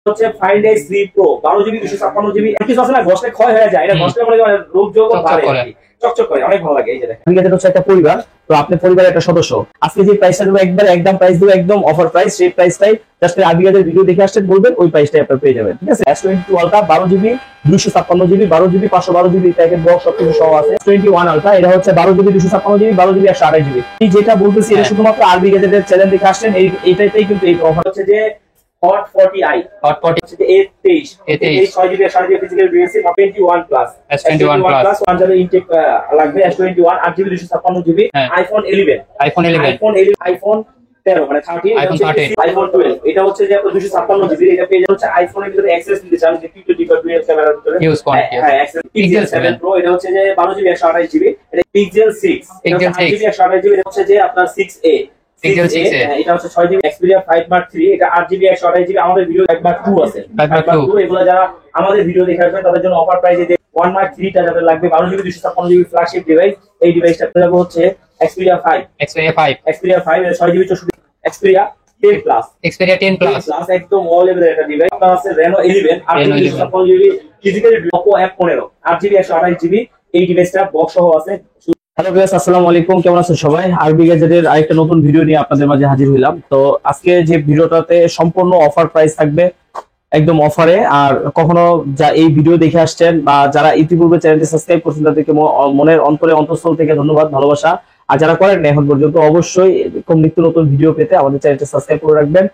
হচ্ছে find x 3 pro 12GB 256GB কিছু আছে না ঘষলে ক্ষয় হয়ে যায়, এটা ঘষলে মনে করেন রোগ যোগ বাড়ে, চকচক করে, অনেক ভালো লাগে। এই যে দেখেন ঠিক আছে, এটা হচ্ছে একটা পরিবার, তো আপনি পরিবারের একটা সদস্য। আজকে যে প্রাইসটা দেবো একবার একদম প্রাইস দেবো, একদম অফার প্রাইস, সেই প্রাইসটাই জাস্ট আরবিগাজের ভিডিও দেখে আসছেন বলবেন, ওই প্রাইসটাই আপনারা পেয়ে যাবেন। ঠিক আছে, S22 ultra 12GB 256GB 12GB 512GB packet box সবকিছু সহ আছে। S21 আলট্রা এটা হচ্ছে 12GB 256GB 12GB 128GB। এই যেটা বলতেছি এটা শুধুমাত্র আরবিগাজের চ্যানেল দেখে আসছেন, এইটাই কিন্তু এই অফার হচ্ছে যে Hot 40i Hot 40 হচ্ছে যে A23 6GB 128GB physical DSC 21 plus S21 plus 1GB intake লাগবে। S21 8GB 256GB iPhone 11 iPhone 13 মানে 13 iPhone 12 এটা হচ্ছে যে আপনার 256GB, এটা পেয়ে যাচ্ছে আইফোনের ভিতরে অ্যাক্সেস দিতে চান যে টিটো ডিপার ডুয়াল ক্যামেরার ভিতরে ইউজ করে। হ্যাঁ অ্যাক্সেস Pixel 7 Pro এটা হচ্ছে যে 12GB 128GB, এটা Pixel 6 8GB 128GB এটা হচ্ছে যে আপনার 6a Pixel 6 এটা হচ্ছে 6GB Xperia 5 Mark 3 এটা 8GB 128GB। আমাদের ভিডিও 5 Mark 2 আছে, 5 Mark 2 এগুলো যারা আমাদের ভিডিও দেখে আসবেন তাদের জন্য অফার প্রাইসে যে 1 Mark 3 টা যাদের লাগবে 12GB 256GB ফ্ল্যাগশিপ ডিভাইস, এই ডিভাইসটা পেয়ে যাবো হচ্ছে Xperia 5 এর 6GB 64 Xperia 10 Plus একদম অল লেভেলের একটা ডিভাইস। আপনার আছে Reno 11 8GB 256GB physically Oppo F15 8GB 128GB, এই ডিভাইসটা বক্স সহ আছে। হ্যালো ভিউয়ার্স, আসসালামু আলাইকুম, কেমন আছেন সবাই? আরবিগাজের আরেকটা নতুন ভিডিও নিয়ে আপনাদের মাঝে হাজির হইলাম। তো আজকে যে ভিডিওটাতে সম্পূর্ণ অফার প্রাইস থাকবে, একদম অফারে। আর কখনো যা এই ভিডিও দেখে আসছেন বা যারা ইতিপূর্বে চ্যানেলটি সাবস্ক্রাইব করছেন তাদেরকে মনের অন্তঃস্থল থেকে ধন্যবাদ, ভালোবাসা। আর যারা করেন না এখন পর্যন্ত, অবশ্যই এরকম নিত্য নতুন ভিডিও পেতে আমাদের চ্যানেলটি সাবস্ক্রাইব করে রাখবেন।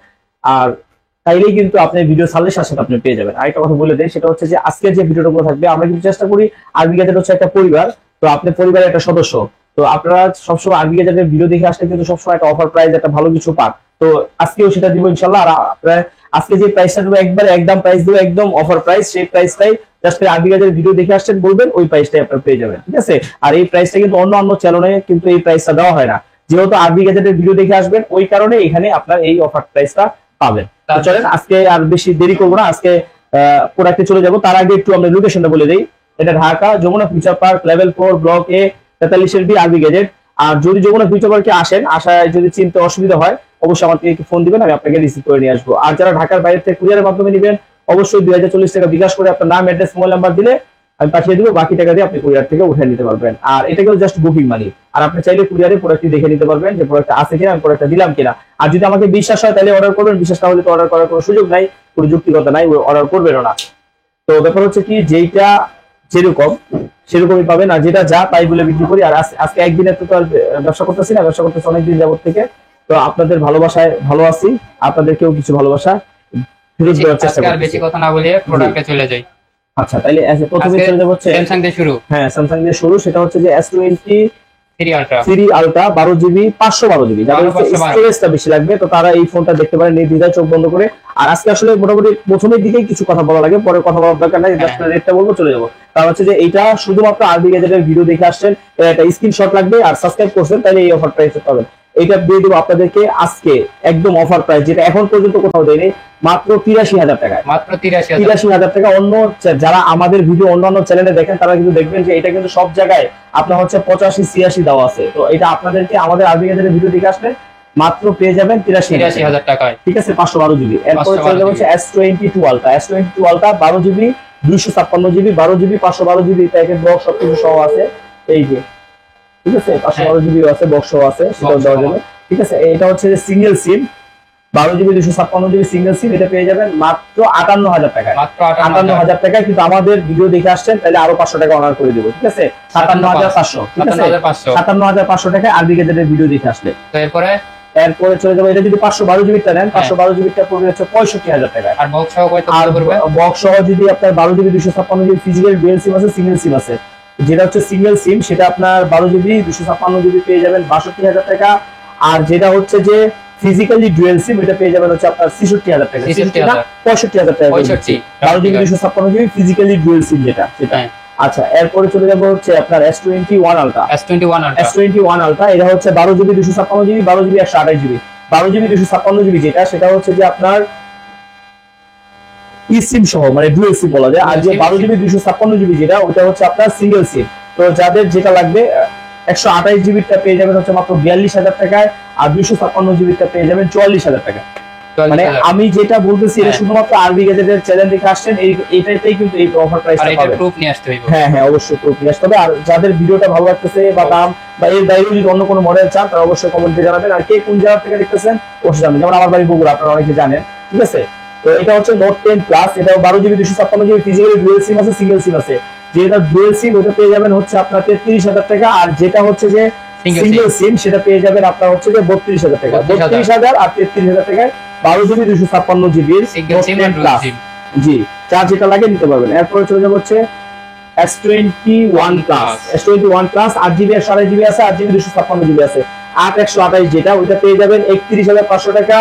আর তাইলেই কিন্তু আপনি ভিডিও ছাড়লে সাথে সাথে আপনি পেয়ে যাবেন। আরেকটা কথা বলে দেয়, সেটা হচ্ছে যে আজকে যে ভিডিওটা থাকবে, আমরা কিন্তু চেষ্টা করি, আরবিগাজের হচ্ছে একটা পরিবার, তো আপনি পরিবারের একটা সদস্য, তো আপনারা সবসময় আরবিগাজের ভিডিও দেখে আসলে কিন্তু সবসময় একটা অফার প্রাইস, একটা ভালো কিছু পান। তো আজকেও সেটা দিব ইনশাল্লাহ। আর আপনারা আজকে যে প্রাইসটা দেবো একবার একদম প্রাইস দেবো, একদম অফার প্রাইস, সেই প্রাইসটাই জাস্ট আরবিগাজের ভিডিও দেখে আসছেন বলবেন, ওই প্রাইসটাই আপনারা পেয়ে যাবেন। ঠিক আছে, আর এই প্রাইসটা কিন্তু অন্য চ্যানেলে কিন্তু এই প্রাইসটা দেওয়া হয় না, যেহেতু আরবিগাজের ভিডিও দেখে আসবেন ওই কারণে এখানে আপনার এই অফার প্রাইসটা পাবেন। চলেন আজকে আর বেশি দেরি করবো না, আজকে প্রোডাক্টে চলে যাবো। তার আগে একটু আমরা লোকেশনটা বলে দিই। এটা Dhaka Jamuna future park level 4 block A 43 আরবিগাজের। আর যদি যমুনা ফিউচার পার্কে আসেন, আসায় যদি চিনতে অসুবিধা হয় অবশ্যই আমাকে একটু ফোন দিবেন, আমি আপনাকে রিসিভ করে নিয়ে আসবো। আর যারা ঢাকার বাইরে থেকে কুরিয়ারের মাধ্যমে নেবেন, অবশ্যই 2040 টাকা বিকাশ করে আপনার নাম, অ্যাড্রেস, মোবাইল নাম্বার দিলে আমি পাঠিয়ে দিব, বাকি টাকা দিয়ে আপনি কুরিয়ার থেকে উঠে নিতে পারবেন। আর এটা কিন্তু জাস্ট বুকিং মানি। আর আপনি চাইলে কুরিয়ারে প্রোডাক্টটি দেখে নিতে পারবেন যে প্রোডাক্ট আছে কিনা, আমি প্রোডাক্টটা দিলাম কিনা। আর যদি আমাকে বিশ্বাস হয় তাহলে অর্ডার করবেন, বিশ্বাস না হলে তো অর্ডার করার কোনো সুযোগ নাই, কোনো যুক্তিগত নাই, অর্ডার করবেনও না। তো ব্যাপার হচ্ছে কি, যেইটা যেরকম সেরকমই পাবেন, আর যেটা যা তাই বলে বিক্রি করি। আর আজকে একদিনের তো আর ব্যবসা করতেছি না, ব্যবসা করতেছি অনেকদিন যাবত থেকে। তো আপনাদের ভালোবাসায় ভালো আছি, আপনাদেরকেও কিছু ভালোবাসা ফেরত দেওয়ার চেষ্টা করছি। বেশি কথা না বলে প্রোডাক্টে চলে যাই। আচ্ছা, তাহলে প্রথমে চলে যাব হচ্ছে স্যামসাং দিয়ে শুরু। হ্যাঁ, স্যামসাং দিয়ে শুরু। সেটা হচ্ছে যে S23 আলট্রা 12GB 512GB, যাদের স্টোরেজটা বেশি লাগবে তো তারা এই ফোনটা দেখতে পারেন নির্দ্বিধায় চোখ বন্ধ করে। আর আজকে আসলে মোটামুটি প্রথমের দিকেই কিছু কথা বলা লাগে, পরে কথা বলার দরকার নাই, জাস্ট রেটটা বলবো চলে যাবো। কারণ হচ্ছে যে এইটা শুধুমাত্র আরবিগাজের ভিডিও দেখে আসছেন, একটা স্ক্রিনশট লাগবে আর সাবস্ক্রাইব করছেন, তাহলে এই অফার প্রাইস পাবেন। এইটা দিয়ে দেবো আপনাদেরকে আজকে একদম অফার প্রাইস, যেটা এখন পর্যন্ত কোথাও দেয়নি, মাত্র 83,000 টাকায়। মাত্র 83,000 টাকা। অন্য যারা আমাদের ভিডিও অন্যান্য চ্যানেলে দেখেন তারা কিন্তু দেখবেন যে এটা কিন্তু সব জায়গায় আপনার হচ্ছে 85-86 দেওয়া আছে। তো এটা আপনাদেরকে আমাদের আরবিগাজের ভিডিও দেখে আসলে মাত্র পেয়ে যাবেন 83,000 টাকায়। ঠিক আছে, 512GB। এরপরে চলে যাবে হচ্ছে S22 ultra 12GB 256GB 12GB 512GB packet box সবকিছু সহ আছে। এই যে ঠিক আছে, 512GB আছে, বক্স সহ আছে, সেটাও দেওয়া যাবে। ঠিক আছে, এটা হচ্ছে যে সিঙ্গেল সিম 12GB 256GB সিঙ্গেল সিম, এটা পেয়ে যাবেন মাত্র 58,000 টাকায়। 58,000 টাকায়, কিন্তু আমাদের ভিডিও দেখে আসছেন তাহলে আরো 500 টাকা অনার করে দেবো। ঠিক আছে, 57,500। ঠিক আছে, 57,500 টাকায় আরবিগাজের ভিডিও দেখে আসলে। এরপরে চলে যাবো, এটা যদি 512GB টা নেন, 512GB টা পড়বে হচ্ছে 65,000 টাকায়। আর বক্স সহ কত পড়বে? বক্স সহ যদি আপনার 12GB 256GB physical dual SIM আছে, সিঙ্গেল সিম আছে, যেটা হচ্ছে সিঙ্গেল সিম সেটা আপনার 12GB 256GB পেয়ে যাবেন 62,000 টাকা। আর যেটা হচ্ছে যে ফিজিক্যালি ডুয়াল সিম, এটা পেয়ে যাবেন হচ্ছে আপনার 66,000 টাকা। 65,000 টাকা 12GB 256GB ফিজিক্যালি ডুয়াল সিম যেটা সেটা। আচ্ছা, এরপরে চলে যাবো হচ্ছে আপনার S21 আলট্রা এটা হচ্ছে 12GB 256GB 12GB 128GB 12GB 256GB যেটা, সেটা হচ্ছে যে আপনার সিম সহ মানে ডুয়াল সিম বলা যায়। আর যে 12GB 256GB যেটা, ওটা হচ্ছে আপনার সিঙ্গেল সিম। তো যাদের যেটা লাগবে 128GB টা পেয়ে যাবেন হচ্ছে মাত্র 42,000 টাকায়, আর 256GB টা পেয়ে যাবেন 44,000 টাকা। মানে 44,000 আমি যেটা বলতেছি এটা হ্যাঁ। শুধুমাত্র আরবি গ্যাজেটের চ্যানেল দেখে আসছেন, এইটাতেই কিন্তু এই অফার আর প্রাইসটা এটা পাবেন। প্রুফ নিয়ে আসতে হইব। হ্যাঁ হ্যাঁ, অবশ্যই প্রুফ নিয়ে আসতে হবে। আর যাদের ভিডিওটা ভালো লাগতেছে বা দাম বা এর বাইরেও যদি অন্য কোনো মডেল চান তারা অবশ্যই কমেন্টে জানাবেন। আর কে কোন জায়গা থেকে দেখতেছেন অবশ্যই জানাবেন। যেমন আমার বাড়ি বগুড়া, আপনারা অনেকে জানেন, ঠিক আছে। তো এটা হচ্ছে নোট 10 প্লাস, এটা 12 GB 256 GB ফিজিক্যালি ডুয়াল সিম আছে, সিঙ্গেল সিম আছে। যেটা ডুয়াল সিম ওটা পেয়ে যাবেন হচ্ছে আপনার 33,000 টাকা, আর যেটা হচ্ছে যে Single সিঙ্গেল সিম সেটা পেয়ে যাবেন আপনার হচ্ছে যে 32,000 টাকা। 32,000 আর 33,000 টাকায় 12 GB 256 GB সিঙ্গেল সিম আর ডুয়াল সিম। জি, চার্জ যেটা লাগে নিতে পারবেন। এরপরে চলে যাবো হচ্ছে S21 plus. S21 plus 8GB 128GB আছে, 8GB 256GB আছে। 8/128 যেটা ওইটা পেয়ে যাবেন 31,500 টাকা,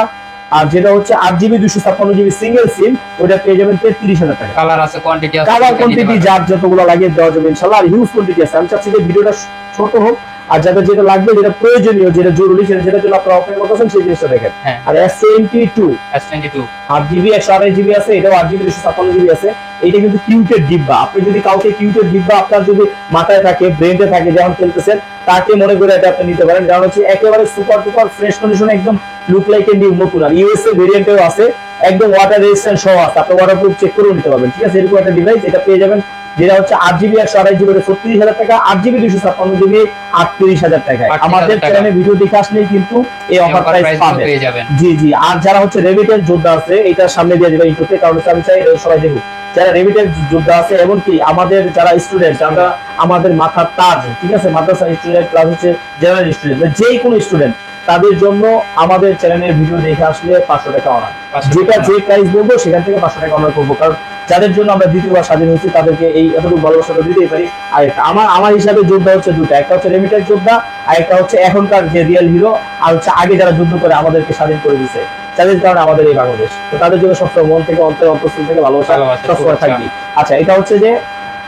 আর যেটা হচ্ছে 8GB 256GB সিঙ্গেল সিম ওইটা পেয়ে যাবেন 33,000 টাকা। কালার আছে, কোয়ান্টিটি আছে, কালার কোয়ান্টিটি যার যতগুলো লাগে দেওয়া যাবে ইনশাআল্লাহ। আর হিউজ কোয়ান্টিটি আছে। আমি চাচ্ছি যে ভিডিওটা ছোট হোক, আর যাদের যেটা লাগবে, যেটা প্রয়োজনীয়, যেটা জরুরি, যেটার জন্য আপনারা অপেক্ষা করতেছেন সেই জিনিসটা দেখেন। হ্যাঁ। আর S22 S22 8GB 128GB আছে, এটাও 8GB 256GB আছে। এটা কিন্তু কিউটের ডিব্বা। আপনি যদি কাউকে কিউটের ডিব্বা আপনার যদি মাথায় থাকে, ব্রেনে থাকে, যখন খেলতেছেন, তাকে মনে করে এটা আপনি নিতে পারেন। কারণ হচ্ছে একেবারে সুপার ডুপার ফ্রেশ কন্ডিশনে, একদম লুক লাইক এ নিউ, নতুন। আর ইউএসএ ভেরিয়েন্টেও আছে, একদম ওয়াটার রেজিস্ট্যান্ট সহ আছে, আপনি ওয়াটারপ্রুফ চেক করেও নিতে পারবেন, ঠিক আছে। এরকম একটা ডিভাইস এটা পেয়ে যাবেন, যেটা হচ্ছে 8GB 128GB 36,000 টাকা, 8GB 256GB 38,000 টাকায়। 38,000 আমাদের টাকা। চ্যানেলে ভিডিও দেখে আসলেই কিন্তু এই অফার প্রাইস পাবেন। পেয়ে যাবেন। জি জি। আর যারা হচ্ছে রেমিটেন্স যোদ্ধা আছে, এটা সামনে দিয়ে দেবে ইন্টুতে, কারণ হচ্ছে আমি চাই সবাই দেখুক যারা রেমিটেন্স যোদ্ধা আছে, এমনকি আমাদের যারা স্টুডেন্ট, যারা আমাদের মাথার তাজ, ঠিক আছে, মাদ্রাসা স্টুডেন্ট প্লাস হচ্ছে জেনারেল স্টুডেন্ট, যে কোনো স্টুডেন্ট, তাদের জন্য আমাদের চ্যানেলের ভিডিও দেখে আসলে 500 টাকা অনার। 500 যেটা টাকা যে প্রাইস বলবো সেখান থেকে 500 টাকা অনার করবো, কারণ যাদের জন্য আমরা দ্বিতীয়বার স্বাধীন হয়েছি তাদেরকে এই এতটুকু ভালোবাসাটা দিতেই পারি। আর একটা আমার হিসাবে যোদ্ধা হচ্ছে দুটো, একটা হচ্ছে রেমিটেন্স যোদ্ধা, আর একটা হচ্ছে এখনকার যে রিয়েল হিরো, আর হচ্ছে আগে যারা যুদ্ধ করে আমাদেরকে স্বাধীন করে দিয়েছে, যাদের কারণে আমাদের এই বাংলাদেশ। তো তাদের জন্য সবসময় মন থেকে, অন্তঃস্থল থেকে ভালোবাসা সবসময় থাকবে। আচ্ছা, এটা হচ্ছে যে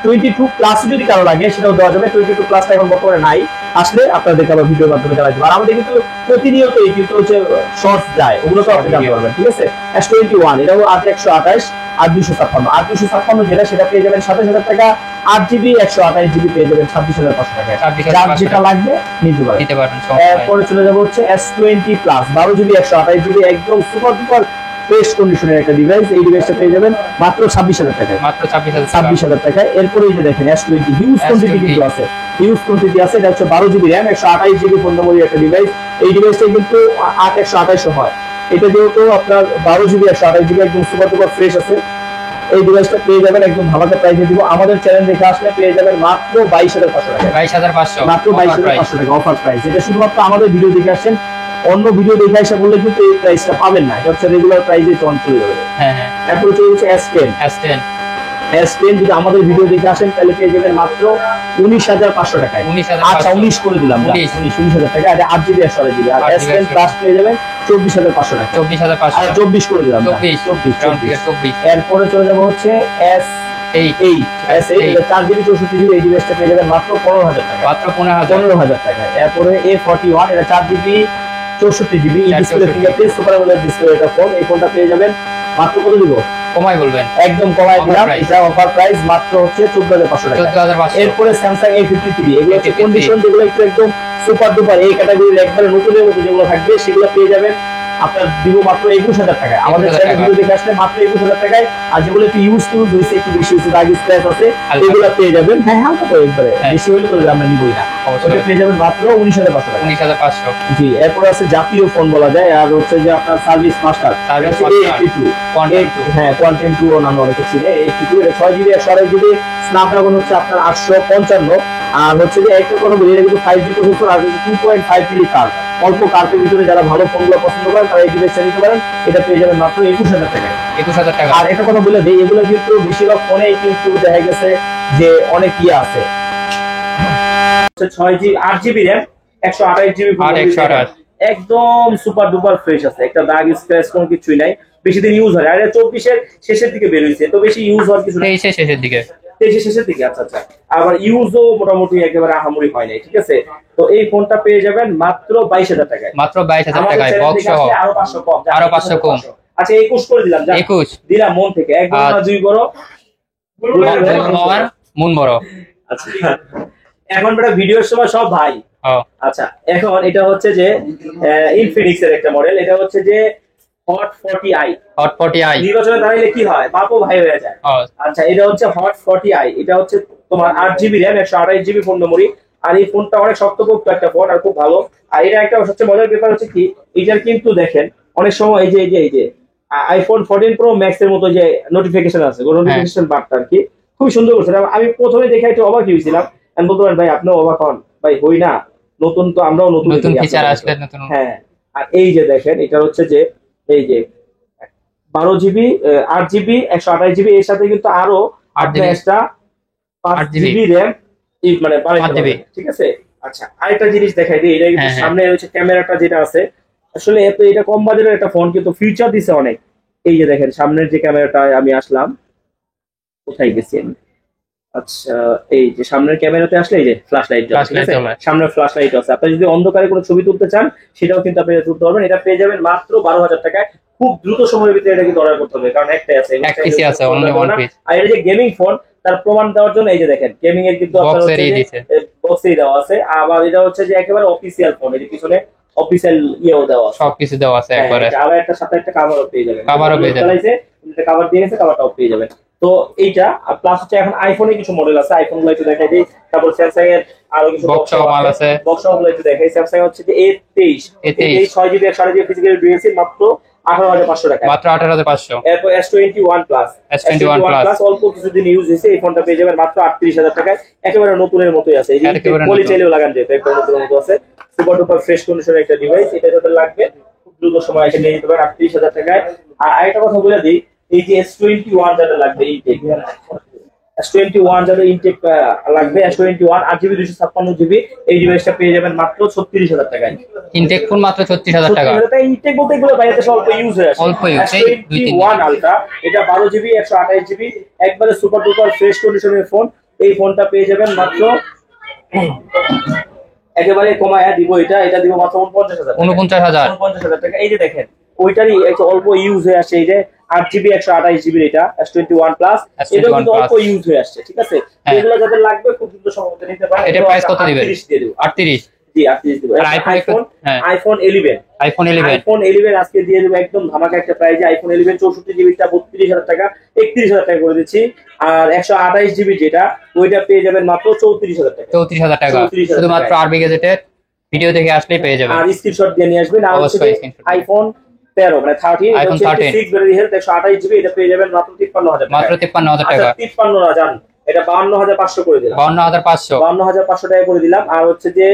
22 প্লাস যদি কারো লাগে সেটাও দেওয়া যাবে। 22 প্লাসটা এখন বর্তমানে নাই, আসলে আপনাদেরকে আবার ভিডিওর মাধ্যমে জানাই দেবো। আর আমাদের কিন্তু প্রতিনিয়তই কিন্তু হচ্ছে শর্টস যায়, ওগুলো তো আপনি জানতে পারবেন, ঠিক আছে। S21 এটাও 8/128 আর 256, 8/256 যেটা সেটা পেয়ে যাবেন 27,000 টাকা, 8GB 128GB পেয়ে যাবেন 26,500 টাকা। যার যেটা লাগবে নিতে পারেন। এরপরে চলে যাবো হচ্ছে S20 প্লাস 12GB 128GB একদম সুপার ডুপার ফ্রেশ কন্ডিশনের একটা ডিভাইস। এই ডিভাইসটা পেয়ে যাবেন মাত্র 26,000 টাকায়। মাত্র 26,000 টাকায়। এরপরে এই যে দেখেন S20 হিউজ কোয়ান্টিটি কিন্তু আছে, হিউজ কোয়ান্টিটি আছে। এটা হচ্ছে 12GB RAM 128GB phone memory একটা ডিভাইস। এই ডিভাইসটা কিন্তু 8/128 হয়। এটা যেহেতু আপনার 12GB 128GB একদম সুপার ডুপার ফ্রেশ আছে, এই ডিভাইসটা পেয়ে যাবেন একদম ভালো প্রাইসে দিব। আমাদের চ্যানেল দেখে আসলে পেয়ে যাবেন মাত্র 22,500 টাকা। 22,500 মাত্র 22,500 টাকা অফার প্রাইস। এটা শুধুমাত্র আমাদের ভিডিও দেখে আসছেন, অন্য ভিডিও দেখে আসা বললে কিন্তু এই প্রাইসটা পাবেন না, এটা হচ্ছে রেগুলার প্রাইসে চলে যাবে। হ্যাঁ হ্যাঁ। এরপর চলে যাচ্ছে S10 যদি আমাদের ভিডিও দেখে আসেন তাহলে পেয়ে যাবেন মাত্র 19,500 টাকায়। 19,500 আচ্ছা 19 করে দিলাম, 19,000 টাকা। আর 8GB 128GB। আর 8GB S10 প্লাস পেয়ে যাবেন 24,500 টাকা। 24,500 আর 24 করে দিলাম, 24। এরপরে চলে যাবো হচ্ছে S8 এটা 4GB 64GB। এই ডিভাইসটা পেয়ে যাবেন মাত্র 15,000 টাকা। মাত্র 15,000 টাকায়। এরপরে A41 এটা 4GB 64GB display, fingerprint super AMOLED display এটা ফোন। এই ফোনটা পেয়ে যাবেন মাত্র কত দিব? কমাই বলবেন, একদম কমাই দিলাম। এটা অফার প্রাইস মাত্র হচ্ছে 14,500 টাকা। 14,500। এরপরে Samsung A53 এগুলো হচ্ছে কন্ডিশন, যেগুলো একটু একদম সুপার ডুপার এই ক্যাটাগরির একবারে নতুনের মতো যেগুলো থাকবে সেগুলো পেয়ে যাবেন আপনার দিব মাত্র 21,000 টাকায়। আমাদের চ্যানেলে ভিডিও দেখে আসলে মাত্র 21,000 টাকায়। আর যেগুলো একটু ইউজ হয়েছে, একটু বেশি হয়েছে, দাগ স্ক্র্যাচ আছে, এগুলো পেয়ে যাবেন। হ্যাঁ হালকা তো একবারে, বেশি হলে তো আমরা নিবই না, ওটা পেয়ে যাবেন মাত্র 19,500 টাকা। 19,500 জি। এরপর আছে জাতীয় ফোন বলা যায়, আর হচ্ছে যে আপনার সার্ভিস মাস্টার হ্যাঁ কোয়ান্টেম 2 ও নাম অনেকে ছিল। A82 এটা 6GB 128GB স্ন্যাপড্রাগন হচ্ছে আপনার 855, আর হচ্ছে যে একটা কথা বলি, এটা কিন্তু 5G প্রসেসর আর 2.5 মিলি কার্ড। অল্প কার্ডের ভিতরে যারা ভালো ফোনগুলো পছন্দ করেন তারা এই ডিভাইসটা নিতে পারেন। এটা পেয়ে যাবেন মাত্র 21,000 টাকায়। 21,000 টাকা। আর একটা কথা বলে দিই, এগুলো কিন্তু বেশিরভাগ ফোনেই কিন্তু দেখা গেছে যে অনেক ইয়ে আছে, 8GB RAM 128GB একদম সুপার ডুপার ফ্রেশ আছে, একটা দাগ স্ক্র্যাচ কোনো কিছুই নাই, বেশি দিন ইউজ হয়। আর এটা 24-এর শেষের দিকে বের হয়েছে, তো বেশি ইউজ হওয়ার কিছু নেই। শেষের দিকে, শেষের দিকে। আচ্ছা আচ্ছা। আবার ইউজও মোটামুটি একেবারে আহামরি হয় নাই, ঠিক আছে। তো এই ফোনটা পেয়ে যাবেন মাত্র 22,000 টাকায়। মাত্র 22,000 টাকায় বক্স সহ। আরো 500 কম, আরো 500 কম। আচ্ছা 21 করে দিলাম, 21 দিলাম মন থেকে, একদম না দুই বড় মন বড়। আচ্ছা এখন বেটা ভিডিওর সময় সব ভাই। আচ্ছা এখন এটা হচ্ছে যে ইনফিনিক্স এর একটা মডেল, এটা হচ্ছে যে হট 40i। Hot 40i। নির্বাচনে দাঁড়াইলে কি হয়, বাপও ভাই হয়ে যায়। আচ্ছা, এটা হচ্ছে হট 40i। এটা হচ্ছে তোমার 8 GB RAM, 128 GB phone memory. আর এই ফোনটা অনেক শক্তপোক্ত একটা ফোন, আর খুব ভালো। আর এটা একটা সবচেয়ে মজার ব্যাপার হচ্ছে কি, এটার কিন্তু দেখেন অনেক সময় এই যে আইফোন 14 প্রো ম্যাক্স এর মতো যে নোটিফিকেশন আছে, নোটিফিকেশন বারটা আর কি খুব সুন্দর করছে। আমি প্রথমে দেখে একটু অবাক হয়েছিলাম। আমি বলতে পারেন ভাই আপনিও অবাক হন, ভাই হই না, নতুন তো আমরাও নতুন ফিচার আসলে নতুন। হ্যাঁ, আর এই যে দেখেন এটা হচ্ছে যে এই যে 12 জিবি, 8 জিবি, 128 জিবি, এর সাথে কিন্তু আরো 8 এক্সট্রা 5 জিবি র্যাম মানে বাড়াইতে পারবেন, ঠিক আছে। আচ্ছা, আরেকটা জিনিস দেখাই দিই, এটা কিন্তু সামনে হচ্ছে ক্যামেরাটা যেটা আছে, আসলে এটা কম বাজেটের একটা ফোন কিন্তু ফিচার দিছে অনেক। এই যে দেখেন সামনের যে ক্যামেরাটা, আমি আসলাম, কোথায় গেছি আমি? আচ্ছা, এই যে সামনের ক্যামেরাতে আসলে এই যে ফ্ল্যাশ লাইট, সামনের ফ্ল্যাশ লাইট আছে। আপনি যদি অন্ধকারে কোনো ছবি তুলতে চান সেটাও কিন্তু আপনি তুলতে পারবেন। এটা পেয়ে যাবেন মাত্র 12,000 টাকায়। খুব দ্রুত সময়ের ভিতরে এটা কিন্তু অর্ডার করতে হবে, কারণ একটাই আছে। আর এটা যে গেমিং ফোন, তার প্রমাণ দেওয়ার জন্য এই যে দেখেন গেমিং এর কিন্তু বক্সেই দেওয়া আছে। আবার এটা হচ্ছে যে একেবারে অফিসিয়াল ফোন, এর পিছনে অফিসিয়াল ইয়েও দেওয়া আছে, সবকিছু দেওয়া আছে একবারে। আবার একটা সাথে একটা কভারও পেয়ে যাবেন, কভার দিয়ে গেছে, কভারটাও পেয়ে যাবেন। তো এইটা প্লাস হচ্ছে এখন আইফোনে কিছু মডেল আছে, আইফোন গুলো একটু দেখাই দিই। তারপর স্যামসাং এর আরো কিছু মাল আছে, বক্স গুলো একটু দেখাই। স্যামসাং হচ্ছে যে A23, 6 জিবি 128 ফিজিক্যাল ডিএসি, মাত্র 18,500 টাকা, মাত্র 18,500। এরপর S21 প্লাস, অল্প কিছুদিন ইউজ হয়েছে, এই ফোনটা পেয়ে যাবেন মাত্র 38,000 টাকায়। একেবারে নতুনের মতোই আছে, এই যে বলি চাইলেও লাগান যেতে, একদম নতুনের মতো আছে। সুপার ডুপার ফ্রেশ কন্ডিশনের একটা ডিভাইস, এটা যাদের লাগবে খুব দ্রুত সময় এসে নিয়ে যেতে পারেন 38,000 টাকায়। আর আরেকটা কথা বলে দিই, এই যে S21 যাদের লাগবে, S21 যাদের ইনটেক লাগবে, S21 8 জিবি 256 জিবি, এই ডিভাইসটা পেয়ে যাবেন মাত্র 36,000 টাকায়। ইনটেক ফোন মাত্র 36,000 টাকা। ইনটেক বলতে এগুলো বাইরে অল্প ইউজ হয়ে আসে। S21 আলট্রা, এটা 12 জিবি 128 জিবি, একবারে সুপার ডুপার ফ্রেশ কন্ডিশনের ফোন। এই ফোনটা পেয়ে যাবেন মাত্র, একেবারে কমায়া দিব, এটা দিব মাত্র 49,000 টাকা। এই যে দেখেন ওইটারই একটা অল্প ইউজ হয়ে আসছে, এই যে 8 জিবি 128 জিবি, এটা S21 প্লাস, এটা কিন্তু অল্প ইউজ হয়ে আসছে, ঠিক আছে। এগুলো যাদের লাগবে খুব দ্রুত সময় নিতে পারেন। এটা প্রাইস কত দিবেন? 38 দিয়ে দেব। 38? জি 38 দেব। আইফোন 11 আজকে দিয়ে দেব একদম ধামাকা একটা প্রাইজে। আইফোন 11 64 জিবিটা 32,000 টাকা, 31,000 টাকা করে দিচ্ছি। আর 128 জিবি যেটা, ওইটা পেয়ে যাবেন মাত্র 34,000 টাকা। 34,000 টাকা শুধুমাত্র আরবি গ্যাজেটের ভিডিও দেখে আসলেই পেয়ে যাবেন। আর স্ক্রিনশট দিয়ে নিয়ে আসবেন। আর আইফোন 13 মানে 13, আইফোন 13 6 ব্যাটারি হেলথ 128 জিবি, এটা পেয়ে যাবেন মাত্র 53,000 টাকা। মাত্র 53,000 টাকা। 53 না জান, এটা 52,500 করে দিলাম। 52,500 টাকা করে দিলাম। আর হচ্ছে যে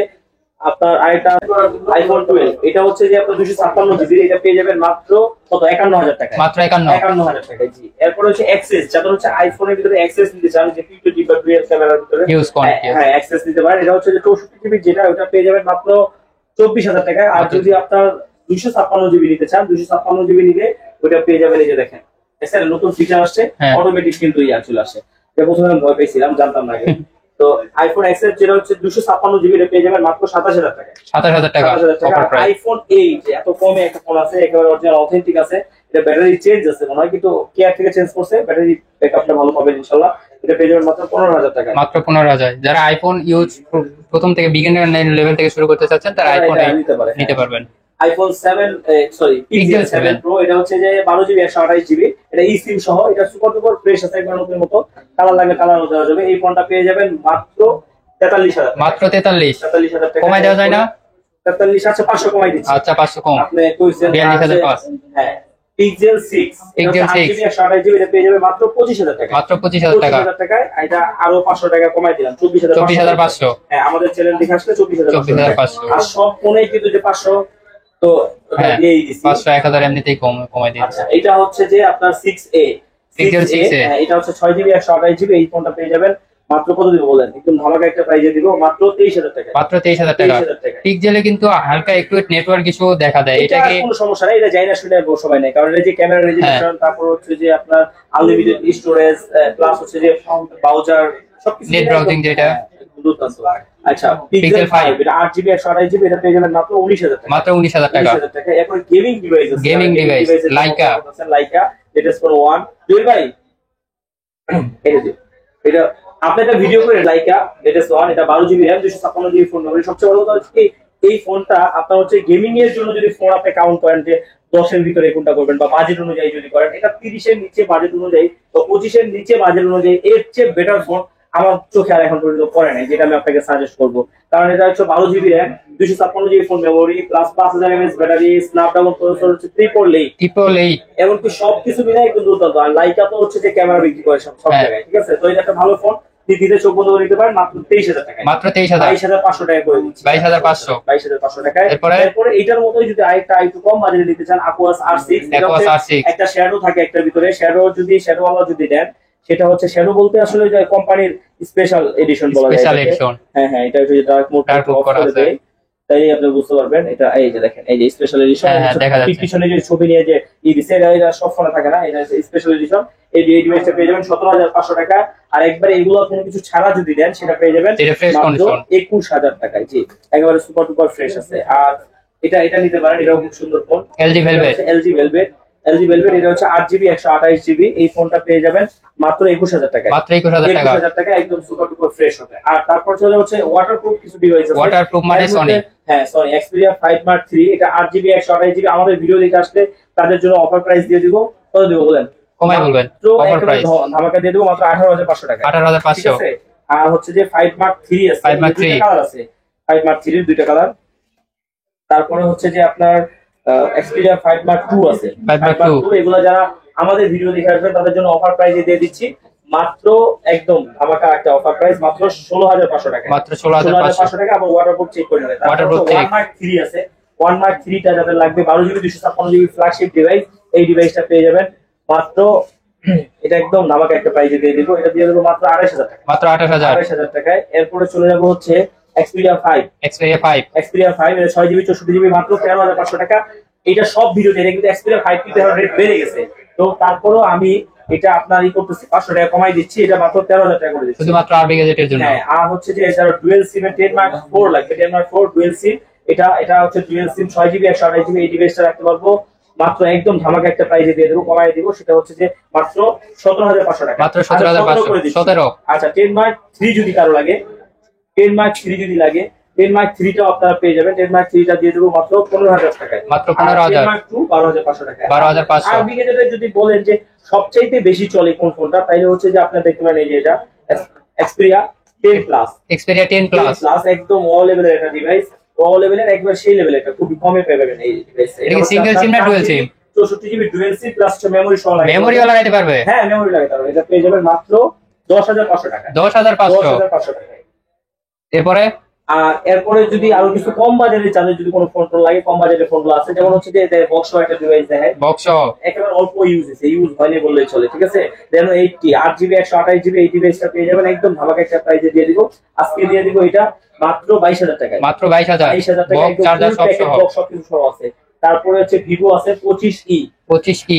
আপনার আরেকটা আইফোন 12, এটা হচ্ছে যে আপনার 256 জিবি, এটা পেয়ে যাবেন মাত্র কত, 51,000 টাকা। মাত্র 51,000 টাকা। জি, এরপর হচ্ছে এক্সেস, যাদের হচ্ছে আইফোনের ভিতরে এক্সেস নিতে চান, যে 50 বা ডুয়াল ক্যামেরার ভিতরে ইউজ কোয়ান্টিটি, হ্যাঁ এক্সেস নিতে পারেন। এটা হচ্ছে যে 64 জিবি যেটা, ওটা পেয়ে যাবেন মাত্র 24,000 টাকায়। আর যদি আপনার 256 জিবি নিতে চান, 256 জিবি নিলে ওটা পেয়ে যাবেন, এই যে দেখেন এছাড়া নতুন ফিচার আসছে, অটোমেটিক কিন্তু ইয়া চলে আসে। এটা প্রথমে আমি ভয় পেয়েছিলাম, জানতাম না আগে। তো আইফোন এক্সএস যেটা হচ্ছে 256 জিবি, এটা পেয়ে যাবেন মাত্র 27,000 টাকায়। 27,000 টাকা। আইফোন 8 এত কমে একটা ফোন আছে, একেবারে অরিজিনাল অথেন্টিক আছে। এটা ব্যাটারি চেঞ্জ আছে মনে হয়, কিন্তু কেয়ার থেকে চেঞ্জ করছে, ব্যাটারি ব্যাকআপটা ভালো পাবেন ইনশাআল্লাহ। এটা পেয়ে যাবেন মাত্র 15,000 টাকা। মাত্র 15,000। যারা আইফোন ইউজ প্রথম থেকে বিগিনার লেভেল থেকে শুরু করতে চাচ্ছেন, তারা আইফোন নিতে পারবেন। আইফোন 7 পিক্সেল 7 প্রো, এটা হচ্ছে যে 12 জিবি 128 জিবি, এটা eSIM সহ, এটা সুপার ডুপার ফ্রেশ আছে, একবার নতুন মতো। কালার লাগলে কালারও দেওয়া যাবে। এই ফোনটা পেয়ে যাবেন মাত্র 43,000। মাত্র 43,000 টাকা। কমাই দেওয়া যায় না? 43, আচ্ছা 500 কমাই দিচ্ছি। আচ্ছা 500 কম, আপনি কইছেন 42,005। হ্যাঁ, পিক্সেল 6 8 জিবি 128 জিবি, এটা পেয়ে যাবে মাত্র 25,000 টাকা। মাত্র 25,000 টাকা। 25,000 টাকায় এটা আরো 500 টাকা কমাই দিলাম, 24,500। হ্যাঁ, আমাদের চ্যানেল দেখে আসলে 24,500। আর সব ফোনে কিন্তু যে 500 তো দিয়েই দিছি, 500 1000 এমনিতেই কমাই দিই। আচ্ছা, এটা হচ্ছে যে আপনার 6A, এটা হচ্ছে 6 জিবি 128 জিবি। এই ফোনটা পেয়ে যাবেন মাত্র কত দিব বলেন, একদম ধামাকা একটা প্রাইজে দিব, মাত্র 23,000 টাকা। মাত্র 23,000 টাকা। পিক্সেলে কিন্তু হালকা একটু নেটওয়ার্ক ইস্যু দেখা দেয়, এটা কি কোনো সমস্যা নাই, এটা জানা শুনে সবাই নাই, কারণ এই যে ক্যামেরা রেজোলিউশন, তারপর হচ্ছে যে আপনার আনলিমিটেড স্টোরেজ, প্লাস হচ্ছে যে ব্রাউজার, সবকিছু নেট ব্রাউজিং যেটা। আচ্ছা, পিক্সেল 5 এটা 8 জিবি 128 জিবি, এটা পেয়ে যাবেন মাত্র 19,000 টাকা। মাত্র 19,000 টাকা। এখন গেমিং ডিভাইস আছে, gaming device Laika latest for 1 দুই ভাই, এটা আপনি একটা ভিডিও করে লাইকা লেটেস্ট 1, এটা 12 GB RAM 256 GB phone memory. সবচেয়ে বড় কথা হচ্ছে কি, এই ফোনটা আপনার হচ্ছে গেমিং এর জন্য যদি ফোন আপনি কাউন্ট করেন যে 10-এর ভিতরে কোনটা করবেন বা বাজেট অনুযায়ী যদি করেন, এটা 30-এর নিচে বাজেট অনুযায়ী বা 25-এর নিচে বাজেট অনুযায়ী এর চেয়ে বেটার ফোন আমার চোখে আর এখন পর্যন্ত পড়ে নাই, যেটা আমি আপনাকে সাজেস্ট করবো। কারণ এটা হচ্ছে 12 GB RAM, 256 GB phone memory, plus 5000 mAh battery, Snapdragon processor হচ্ছে 888, এমনকি সবকিছু মিলে একদম দুর্দান্ত। আর লাইকা তো হচ্ছে যে ক্যামেরা বিক্রি করে সব জায়গায়, ঠিক আছে? তো এটা একটা ভালো ফোন, দিদিতে চোখ বন্ধ করে নিতে পারেন মাত্র 23,000 টাকায়, মাত্র 23,000, 22,500 টাকা করে দিচ্ছি, 22,500, 22,500 টাকায়। এরপরে এরপরে এটার মতোই যদি আরেকটু কম বাজেটে নিতে চান, Aquos R6, একটা শ্যাডো থাকে একটার ভিতরে, শ্যাডো ওয়ালা যদি দেন, সেটা হচ্ছে শ্যাডো বলতে আসলে যে কোম্পানির স্পেশাল এডিশন বলা যায়। হ্যাঁ হ্যাঁ, এটা হচ্ছে ডার্ক মোড করা আছে, তাই আপনি বুঝতে পারবেন। এটা এই যে দেখেন, এই যে স্পেশাল এডিশন, পিছনে যে ছবি নিয়ে যে দিছে, এটা সব ফোনে থাকে না, এটা স্পেশাল এডিশন। এই যে ডিভাইসটা পেয়ে যাবেন 17,500 টাকা। আর একবারে এগুলো কোনো কিছু ছাড়া যদি দেন, সেটা পেয়ে যাবেন 21,000 টাকায়। জি, একেবারে সুপার টুপার ফ্রেশ আছে। আর এটা নিতে পারেন, এটাও খুব সুন্দর ফোন, এলজি ভেলভেট। এটা হচ্ছে 8GB 128GB। এই ফোনটা পেয়ে যাবেন মাত্র 21,000 টাকায়, মাত্র 21,000 টাকা, একদম সুপার টুপার ফ্রেশ হবে। আর তারপর চলে হচ্ছে ওয়াটারপ্রুফ কিছু ডিভাইস আছে। ওয়াটারপ্রুফ মানে সনি, হ্যাঁ সনি Xperia 5 Mark 3, এটা 8GB 128GB। আমাদের ভিডিও দেখে আসলে তাদের জন্য অফার প্রাইস দিয়ে দিব, কত দিব বলেন? কমাই বলবেন, অফার প্রাইস ধামাকা দিয়ে দেব মাত্র 18,500 টাকা, 18,500। আর হচ্ছে যে 5 Mark 3 আছে, 5 Mark 3 কালার আছে, 5 Mark 3 এর দুইটা কালার। তারপরে হচ্ছে যে আপনার Xperia 5 Mark 2 আছে, 5 Mark 2। এগুলো যারা আমাদের ভিডিও দেখে আসবেন তাদের জন্য অফার প্রাইসে দিয়ে দিচ্ছি মাত্র একদম ধামাকা একটা অফার প্রাইস, মাত্র 16,500 টাকা, মাত্র 16,500 টাকা। আবার ওয়াটারপ্রুফ চেক করে নেবেন। ওয়াটারপ্রুফ 1 Mark 3 আছে, 1 Mark 3 টা যাদের লাগবে, 12GB 256GB ফ্ল্যাগশিপ ডিভাইস, এই ডিভাইসটা পেয়ে যাবেন মাত্র এটা একদম ধামাকা একটা প্রাইসে দিয়ে দিব, এটা দিয়ে দেবো মাত্র 28,000 টাকা, মাত্র 28,000 টাকায়। এরপরে চলে যাব হচ্ছে Xperia 5, এটা 6GB 64GB, মাত্র 13,500 টাকা। এটা সব ভিডিওতে, এটা কিন্তু Xperia 5 কিন্তু এখন রেট বেড়ে গেছে, তো তারপরেও আমি এটা আপনার করতেছি 500 টাকা কমাই দিচ্ছি, এটা মাত্র 13,000 টাকা করে দিচ্ছি, শুধুমাত্র আরবি গ্যাজেটের জন্য। হ্যাঁ, আর হচ্ছে যে যারা ডুয়াল সিম 10 Mark 4 লাগবে, 10 Mark 4 ডুয়াল সিম, এটা হচ্ছে ডুয়াল সিম 6GB 128GB, এই ডিভাইসটা রাখতে পারবো মাত্র একদম ধামাকা একটা প্রাইসে দিয়ে দেবো, কমাই দিব, সেটা হচ্ছে যে মাত্র 17,500 টাকা, মাত্র 17,500। আচ্ছা 10 Mark 3 যদি কারো লাগে, 10 Mark 3 যদি লাগে, 10 Mark 3 টাও আপনারা পেয়ে যাবেন। 10 Mark 3 টা দিয়ে দেবো মাত্র 15,000 টাকায়, মাত্র 15,000। 10 Mark 2 12,500 টাকায়, 12,500। আর বিগেটে যদি বলেন যে সবচাইতে বেশি চলে কোন ফোনটা, তাইলে হচ্ছে যে আপনারা দেখতে পারেন এই যে এটা Xperia 10 Plus, একদম ও লেভেলের একটা ডিভাইস, ও লেভেলের একবার সেই লেভেলের একটা, খুব কমে পেয়ে যাবেন এই ডিভাইস। এটা কি সিঙ্গেল সিম না dual SIM? 64GB dual SIM plus memory সহ লাগে, মেমোরিও লাগাইতে পারবে? হ্যাঁ, মেমোরি লাগাইতে পারবে। এটা পেয়ে যাবেন মাত্র 10,500 টাকা, 10,500 টাকায়। এরপরে আর এরপরে যদি আরো কিছু কম বাজেটের চাঁদের যদি কোনো ফোন লাগে, কম বাজেটের ফোনগুলো আছে, যেমন হচ্ছে যে বক্স একটা ডিভাইস দেখেন, বক্স একেবারে অল্প ইউজ হয়নি বললেই চলে, ঠিক আছে? দেন 8GB 128GB, এই ডিভাইসটা পেয়ে যাবেন একদম ধামাকা একটা প্রাইসে দিয়ে দিব, আজকে দিয়ে দিব এটা মাত্র 22,000 টাকায়, মাত্র 22,000 টাকা, চার্জার সবকিছু সহ আছে। তারপরে হচ্ছে ভিভো আছে 25E, 25E,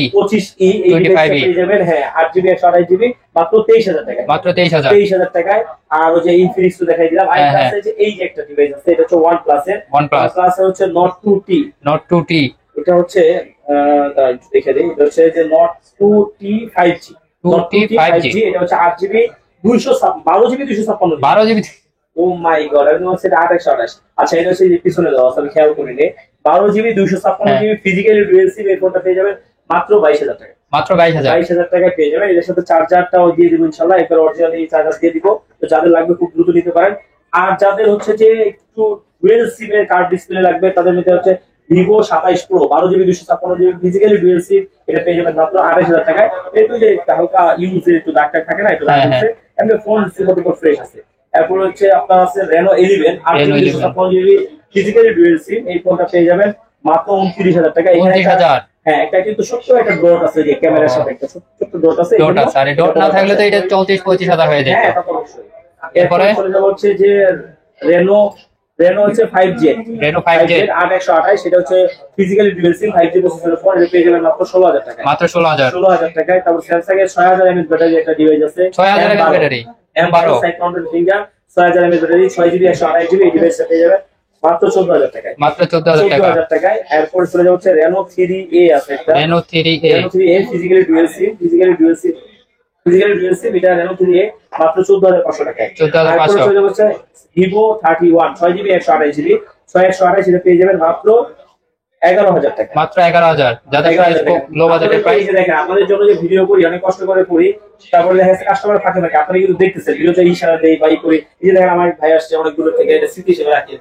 এই ডিভাইসটা পেয়ে যাবেন, হ্যাঁ 8GB 128GB, মাত্র 23,000 টাকায়, মাত্র 23,000 টাকায়। আর ওই যে ইনফিনিক্স তো দেখাই দিলাম। আর আছে যে এই যে একটা ডিভাইস আছে, এটা হচ্ছে OnePlus এর, OnePlus এর হচ্ছে Nord 2T, এটা হচ্ছে দেখে দিই, এটা হচ্ছে যে Nord 2T 5G, এটা হচ্ছে 8GB 12GB 256GB। ও মাই গড, আমি হচ্ছে 8/128। আচ্ছা, এটা হচ্ছে পিছনে দেওয়া আছে, আমি খেয়াল করিনি। 12GB 256GB ফিজিক্যালি ডুয়াল সিম, এই ফোনটা পেয়ে যাবেন মাত্র 22,000 টাকা, মাত্র 22,000 টাকায় পেয়ে যাবেন। এর সাথে চার্জারটাও দিয়ে দিব ইনশাআল্লাহ, এবার অরিজিনাল চার্জার দিয়ে দিব, তো যাদের লাগবে খুব দ্রুত নিতে পারেন। আর যাদের হচ্ছে যে একটু ডুয়াল সিম এর কার্ড ডিসপ্লে লাগবে, তাদের মধ্যে হচ্ছে Vivo 27 pro 12GB 256GB physically dual SIM, এটা পেয়ে যাবেন মাত্র 28,000 টাকায়। একটু যে হালকা ইউজের একটু দাগ থাকে না, একটু দাগ আছে, এমনি ফোন সুপার ফ্রেশ আছে। এরপর হচ্ছে আপনার আছে Reno 11 8GB 256GB physically dual সিম, এই ফোনটা পেয়ে যাবেন মাত্র 29,000 টাকা। 29,000, হ্যাঁ, একটা কিন্তু ছোট্ট একটা ডট আছে, যে ক্যামেরার সাথে একটা ছোট্ট ডট আছে, আর ডট না থাকলে তো এটা 34-25,000 হয়ে যায়। হ্যাঁ, তা তো অবশ্যই। এরপরে চলে যাব হচ্ছে যে রেনো হচ্ছে 5G, 8/128, সেটা হচ্ছে ফিজিক্যালি ডুয়াল সিম 5G প্রসেসরের ফোন, এটা পেয়ে যাবেন মাত্র 16,000 টাকা, মাত্র 16,000 টাকায়। তারপর স্যামসাং এর 6000 mAh ব্যাটারি একটা ডিভাইস আছে, 6000 mAh battery, M12 side mounted finger, 6000 mAh battery, 6GB 128GB, এই ডিভাইসটা পেয়ে যাবেন মাত্র 14,000 টাকায়, মাত্র 14,000 টাকায়। এরপর চলে যাচ্ছে Reno 3A আছে একটা, Reno 3A physically dual SIM, এটা Reno 3A মাত্র 14,500 টাকায়, 14,500। চলে যাচ্ছে Vivo 31 6GB 128GB, 128 এটা পেয়ে যাবেন মাত্র 11,000 টাকা। মাত্র 11,000, যাদের 11,000 টাকা। লো বাজেটের প্রাইস। দেখেন আপনাদের জন্য যে ভিডিও করি অনেক কষ্ট করে করি, তারপরে দেখা যাচ্ছে কাস্টমার ফাঁকে থাকে, আপনারা কিন্তু দেখতেছেন ভিডিওতে ইশারা দেই বাই করি। এই যে দেখেন আমার ভাই আসছে অনেক দূর থেকে, এটা স্মৃতি হিসেবে রাখি,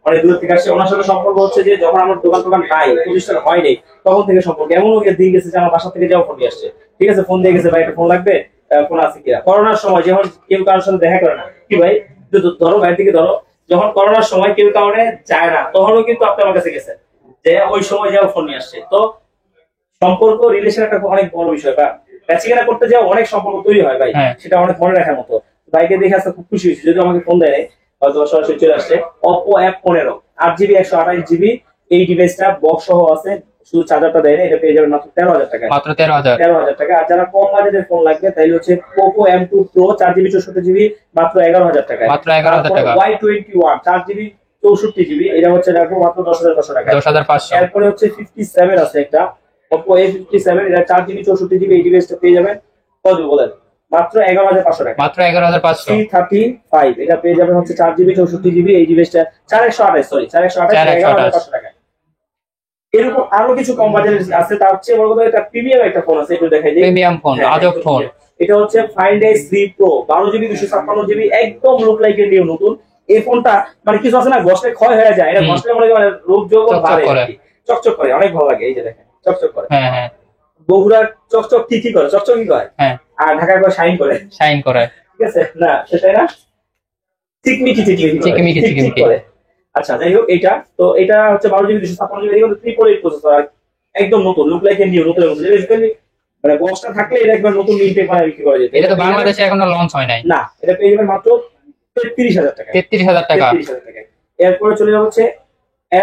অনেক দূর থেকে আসছে। ওনার সাথে সম্পর্ক হচ্ছে যে যখন আমার দোকান নাই, প্রতিষ্ঠান হয়নি, তখন থেকে সম্পর্ক। এমন দিন গেছে যে আমার বাসা থেকে যাও ফোন দিয়ে আসছে, ঠিক আছে, ফোন দিয়ে গেছে, ভাই একটা ফোন লাগবে, ফোন আছে কিনা। করোনার সময় যখন কেউ কারোর সাথে দেখা করে না, কি ভাই ধরো ভাই থেকে ধরো, যখন করোনার সময় কেউ কারণে যায় না, তখনও কিন্তু আপনি আমার কাছে গেছেন, যে ওই সময় যাও ফোন নিয়ে আসছে। তো সম্পর্ক রিলেশন একটা অনেক বড় বিষয়, বা বেচিকেনা করতে যাও অনেক সম্পর্ক তৈরি হয় ভাই, সেটা অনেক মনে রাখার মতো। ভাইকে দেখে আসতে খুব খুশি হয়েছি, যদি আমাকে ফোন দেয় হয়তো সরাসরি চলে আসছে। Oppo F15 8GB 128GB, এই ডিভাইসটা বক্স সহ আছে, শুধু চার্জারটা দেয় না, এটা পেয়ে যাবেন মাত্র 13,000 টাকা। মাত্র 13,000। 13,000 টাকা। আর যারা কম বাজেটের ফোন লাগবে তাইলে হচ্ছে Poco M2 Pro 4GB 64GB, মাত্র 11,000 টাকা। মাত্র 11,000 টাকা। Y21 4GB 64GB, এটা হচ্ছে রাখবো মাত্র 10,500 টাকা। 10,500। এরপরে হচ্ছে 57 আছে একটা Oppo A57, এটা 4GB 64GB, এই ডিভাইসটা পেয়ে যাবেন কত বলেন, মাত্র 11,500 টাকা। মাত্র 11,500। C35, এটা পেয়ে যাবেন হচ্ছে 4GB 64GB, এই ডিভাইসটা 4128 11,500 টাকা। এরকম আরো কিছু কম বাজেটের আছে, তার হচ্ছে বড় কথা একটা প্রিমিয়াম একটা ফোন আছে, একটু দেখাই দিই। প্রিমিয়াম ফোন, আজব ফোন। এটা হচ্ছে Find A3 Pro 12GB 256GB, একদম লুক লাইক এর নিউ নতুন। এই ফোনটা মানে কিছু আছে না, ঘষলে ক্ষয় হয়ে যায়, এটা ঘষলে মনে হয় রূপ যৌবন বাড়ে, চকচক করে, অনেক ভালো লাগে। এই যে দেখেন চকচক করে, হ্যাঁ হ্যাঁ, বগুড়া চকচক কি করে, চকচক কি করে, হ্যাঁ, আর ঢাকায় করে শাইন করে, শাইন করে, ঠিক আছে না, সেটাই না, চিকমিকি করে। আচ্ছা যাই হোক, এটা তো এটা হচ্ছে 12GB 256GB, এটা কিন্তু 3.8 প্রসেসর, একদম নতুন, লুক লাইক এ নিউ নতুন। বেসিক্যালি মানে বক্সটা থাকলে এটা একবার নতুন নিউ পেপার বিক্রি করা যেত। এটা তো বাংলাদেশে এখনো লঞ্চ হয় নাই। না, এটা পেয়ে যাবেন মাত্র 33,000 টাকা। 33,000 টাকা। 33,000 টাকা। এরপরে চলে যাবে হচ্ছে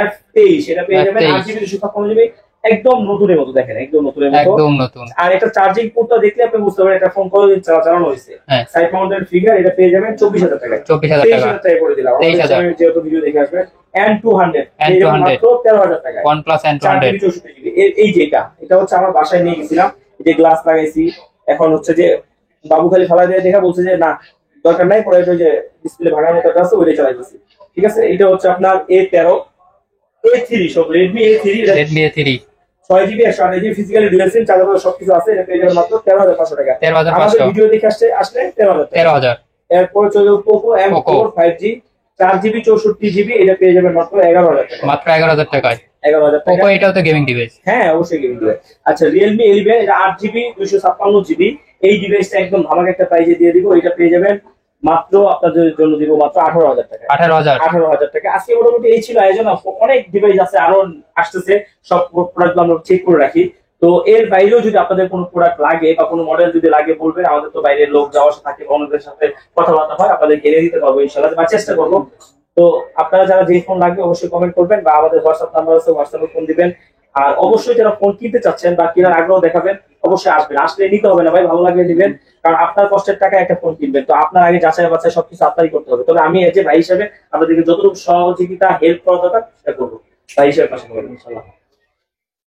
F23, এটা পেয়ে যাবেন 8GB 256GB, একদম নতুনের মতো, দেখেন একদম নতুনের মতো, একদম নতুন। আর এটা চার্জিং পোর্টটা দেখলে আপনি বুঝতে পারবেন এটা ফোন কতদিন চালানো হয়েছে। সাইড মাউন্টেড ফিগার, এটা পেয়ে যাবেন 24,000 টাকা। 24,000 টাকা করে দিলাম। 23,000 যেহেতু ভিডিও দেখে আসবেন। N200 মাত্র 13,000 টাকা। OnePlus N200, 64GB। এই যে এটা হচ্ছে আমার বাসায় নিয়ে গেছিলাম, এই যে গ্লাস লাগাইছি, এখন হচ্ছে যে বাবু খালি ফালা দিয়ে দেখা বলছে যে না দরকার নাই, পরে ওই যে ডিসপ্লে ভাঙার মতো আছে ওইটাই চালাইতেছি, ঠিক আছে। এটা হচ্ছে আপনার A13 A3, সব Redmi A3, 6GB 128GB physically dual SIM, charger সবকিছু আছে, এটা পেয়ে যাবেন মাত্র 13,500 টাকা। 13,500। আমাদের ভিডিও দেখে আসলে 13,000। এরপর চলে যাবো Poco M4 5G 4GB 64GB, এটা পেয়ে যাবেন মাত্র 11,000 টাকা। মাত্র 11,000 টাকায়। 11,000 টাকা। Poco এটাও তো গেমিং ডিভাইস। হ্যাঁ অবশ্যই গেমিং ডিভাইস। আচ্ছা Realme 11, এটা 8GB 256GB, এই ডিভাইসটা একদম ধামাকা একটা প্রাইসে দিয়ে দিব, এটা পেয়ে যাবেন মাত্র আপনাদের জন্য দিব মাত্র 18,000 টাকা। 18,000 টাকা। আজকে মোটামুটি এই ছিল আয়োজন, অনেক ডিভাইস আছে, আরো আসতেছে, সব প্রোডাক্ট আমরা চেক করে রাখি। তো এর বাইরেও যদি আপনাদের কোনো প্রোডাক্ট লাগে বা কোনো মডেল যদি লাগে বলবেন, আমাদের তো বাইরের লোক যাওয়ার থাকে, অন্যদের সাথে কথাবার্তা হয়, আপনাদের এনে দিতে পারবো ইনশাআল্লাহ, বা চেষ্টা করবো। তো আপনারা যারা যে ফোন লাগবে অবশ্যই কমেন্ট করবেন, বা আমাদের হোয়াটসঅ্যাপ নাম্বার আছে, হোয়াটসঅ্যাপে ফোন দিবেন। আর অবশ্যই যারা ফোন কিনতে চাচ্ছেন বা কেনার আগ্রহ দেখাবেন, অবশ্যই আসবেন, আসলে নিতে হবে না ভাই, ভালো লাগলে দিবেন, কারণ আপনার কষ্টের টাকায় একটা ফোন কিনবেন, তো আপনার আগে যাচাই বাছাই সবকিছু আপনারই করতে হবে। তবে আমি এজ এ ভাই হিসেবে আপনাদেরকে যতটুকু সহযোগিতা হেল্প করা দরকার সেটা করবো, ভাই হিসেবে পাশে করবেন ইনশাআল্লাহ।